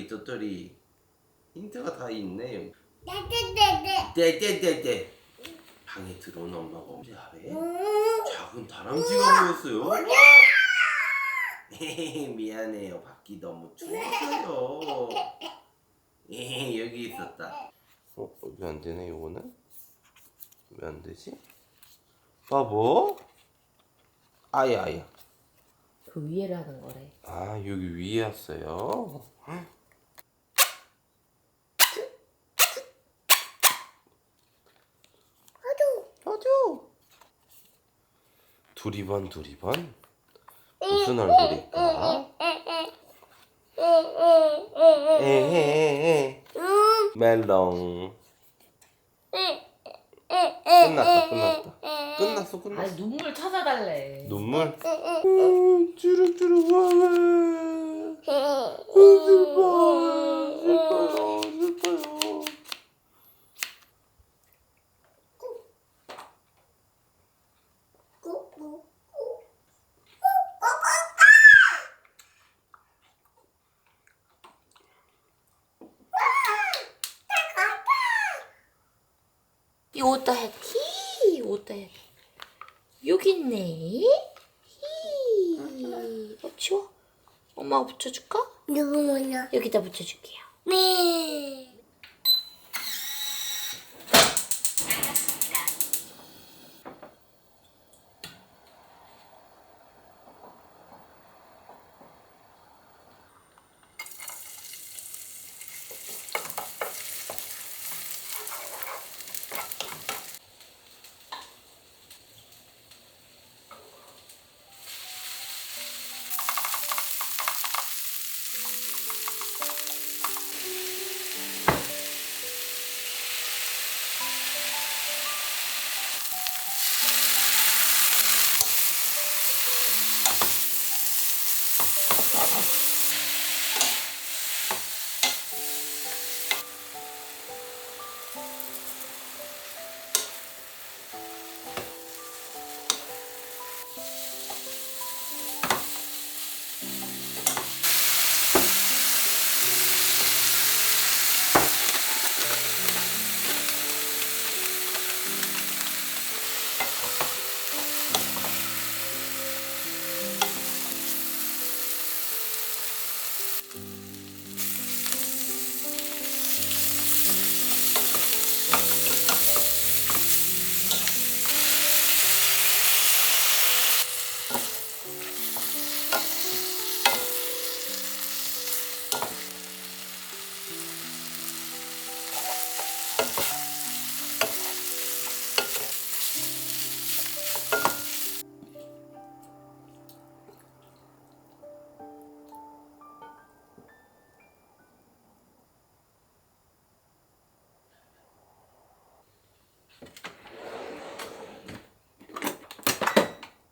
도토리. 힌트가 다 있네. 떼떼떼떼. 떼떼떼떼. 방에 들어온 엄마가 언제 하래? 작은 다람쥐가 보였어요. 미안해요. 밖이 너무 추워서요. 여기 있었다. 왜 안 되네, 요거는? 왜 안 되지? 바보? 아야. 그 위에를 하는 거래. 아, 여기 위에 왔어요. 어두. 두리번. 무슨 얼굴일까? 에헤헤. 멜롱. 끝났어. 아니 눈물 찾아달래. 눈물? 주룩주룩 와래. 슬퍼요. 요다 히 요다 여기 있네. 히. 치워. 엄마가 붙여줄까? 누구냐? 여기다 붙여줄게요. 네.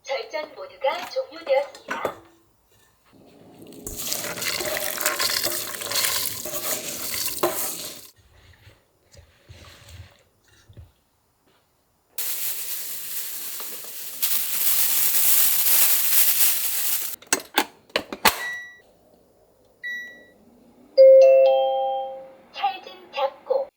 절전 모드가 종료되었습니다. 찰진 잡고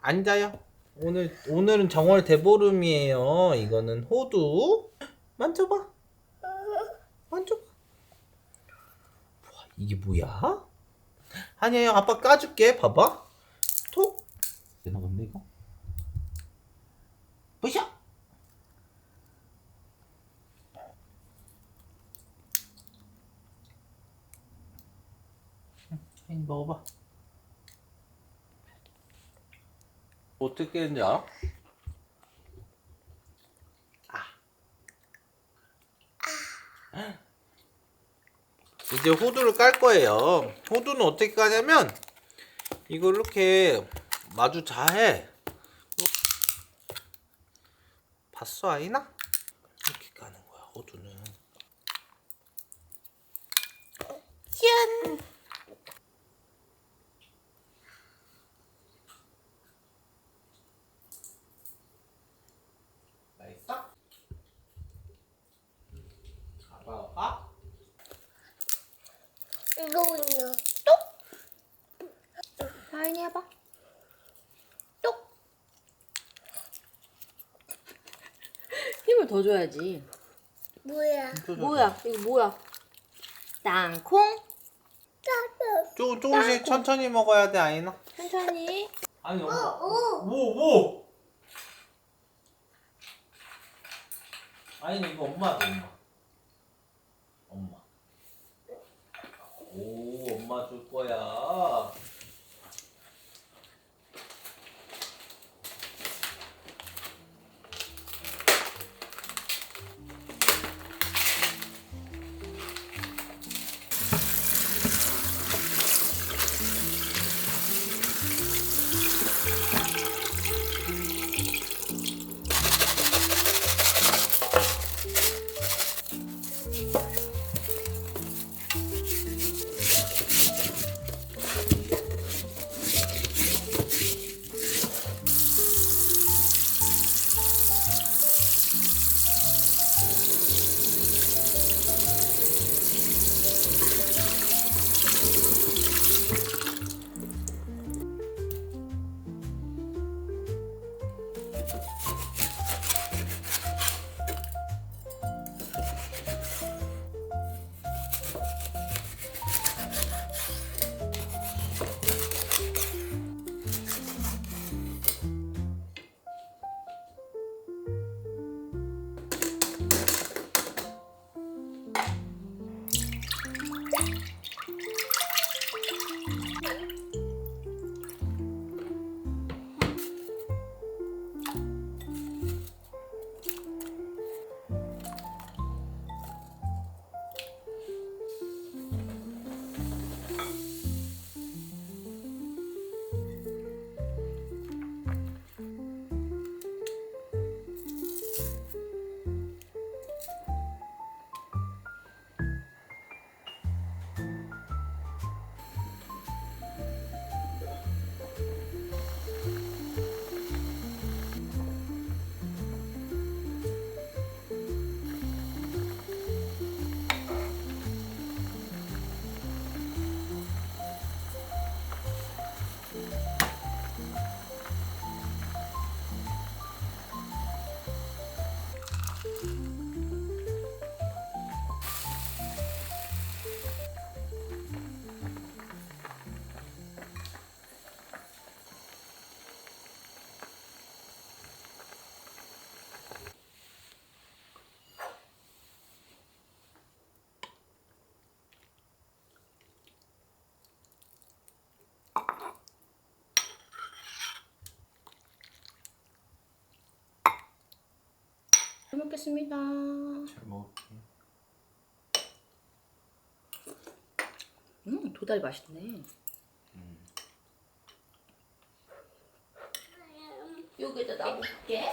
앉아요. 오늘은 정월 대보름이에요. 이거는 호두. 만져봐. 만져봐. 우와, 이게 뭐야? 아니에요. 아빠 까줄게. 봐봐. 톡. 되나 본데 이거? 보셔. 먹어봐. 어떻게 했는지 알아? 이제 호두를 깔 거예요. 호두는 어떻게 까냐면 이걸 이렇게 마주 자해. 봤어 아이나? 이렇게 까는 거야 호두는. 짠! 맛있어? 아빠? 이거는요. 하은이 해봐. 똑. 힘을 더 줘야지. 뭐야? 뭐야? 이거 뭐야? 땅콩. 조금씩 천천히 먹어야 돼 아이나. 천천히. 아니 엄마. 뭐? 아니 이거 엄마도 엄마. 오 엄마 줄 거야. 잘 먹겠습니다. 잘 먹을게. 도다리 맛있네. 여기다 놔볼게.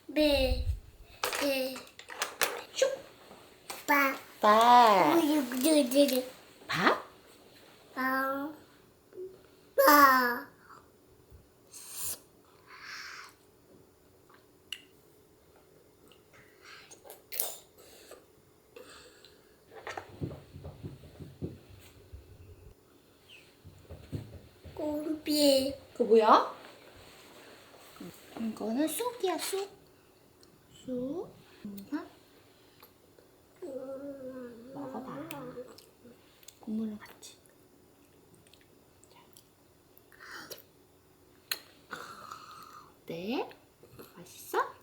네. 슉. 빠. 밥. 우유두두두. 밥? 빠. 빠. 비. 그거 뭐야? 이거는 쑥이야, 쑥. 쑥. 먹어봐. 국물을 같이. 어때? 맛있어?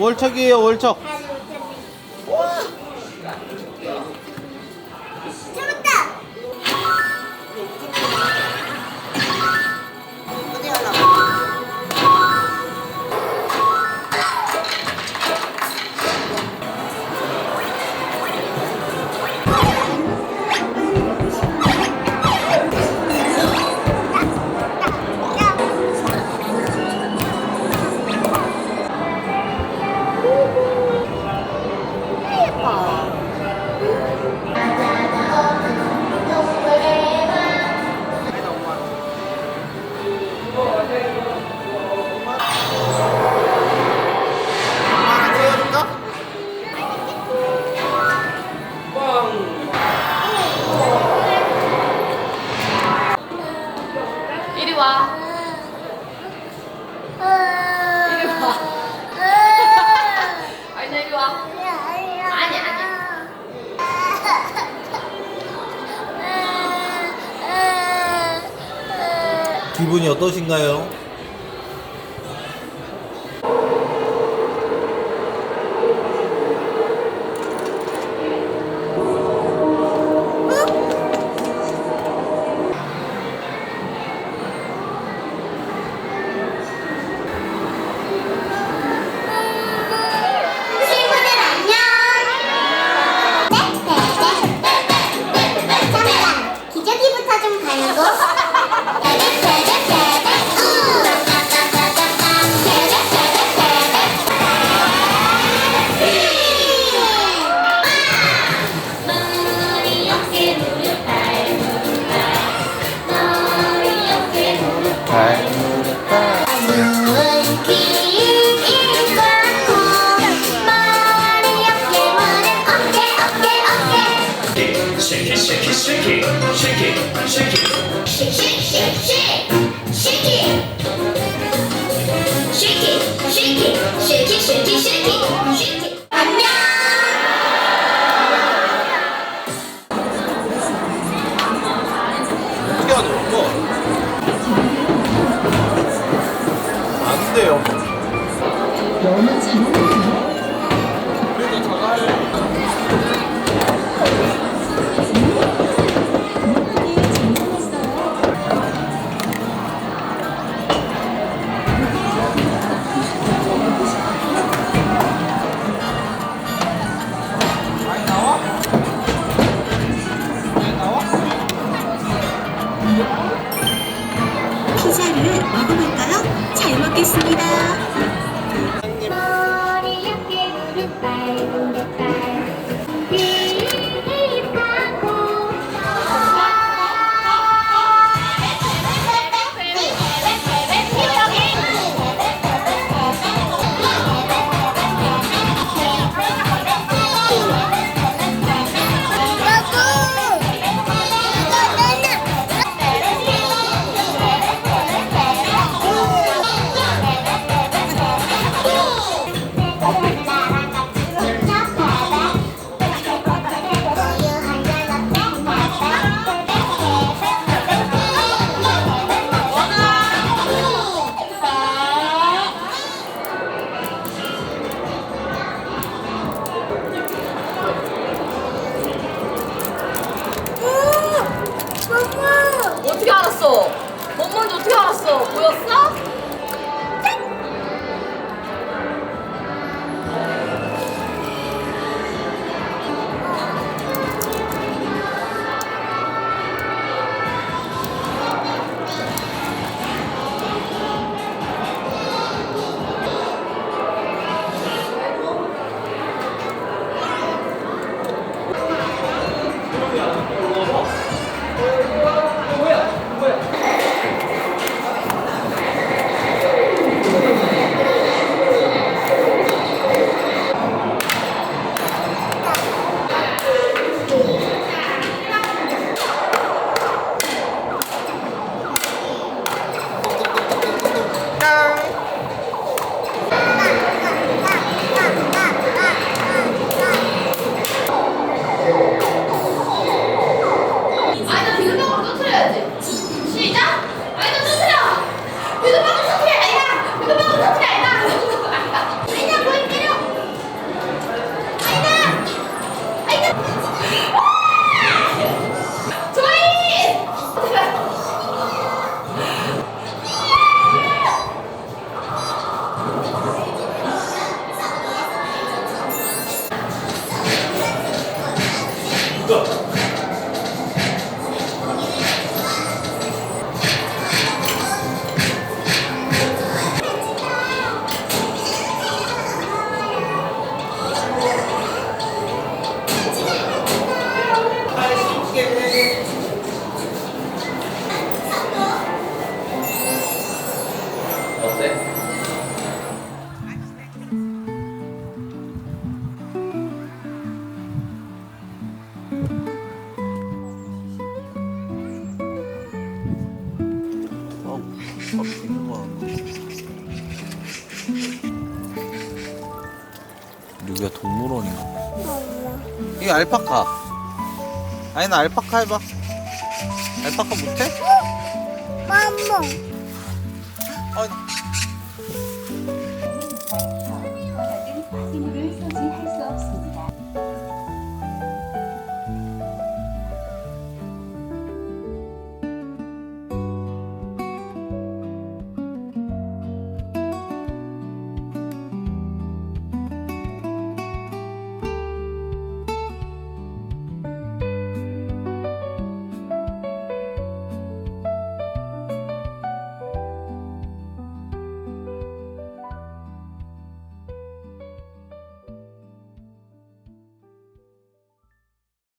월척이에요, 월척. 잡았다. 이리 와. 이리 와. 아니, 이리 와. 아니, 기분이 어떠신가요? 친구들 안녕. 잠깐 기저귀부터 좀 갈고. Shake it, shake it, shake it, shake it, shake it. Shake, shake, shake, shake, shake it. Shake it, shake it, shake it, shake it, shake it, shake it. 안녕. 어떻게 하는 거? 안 돼요. 그래도 잘할. 피자를 먹어볼까요? 잘 먹겠습니다. 머리 옆에 무릎 밟은 듯한 힙하고 어떻게 알았어? 뭔 뭔지 어떻게 알았어? 보였어? 있는 거 같나? 여기가 동물원인가? 이게 알파카. 아니 나 알파카 해봐. 알파카 못해? 맘몽. 아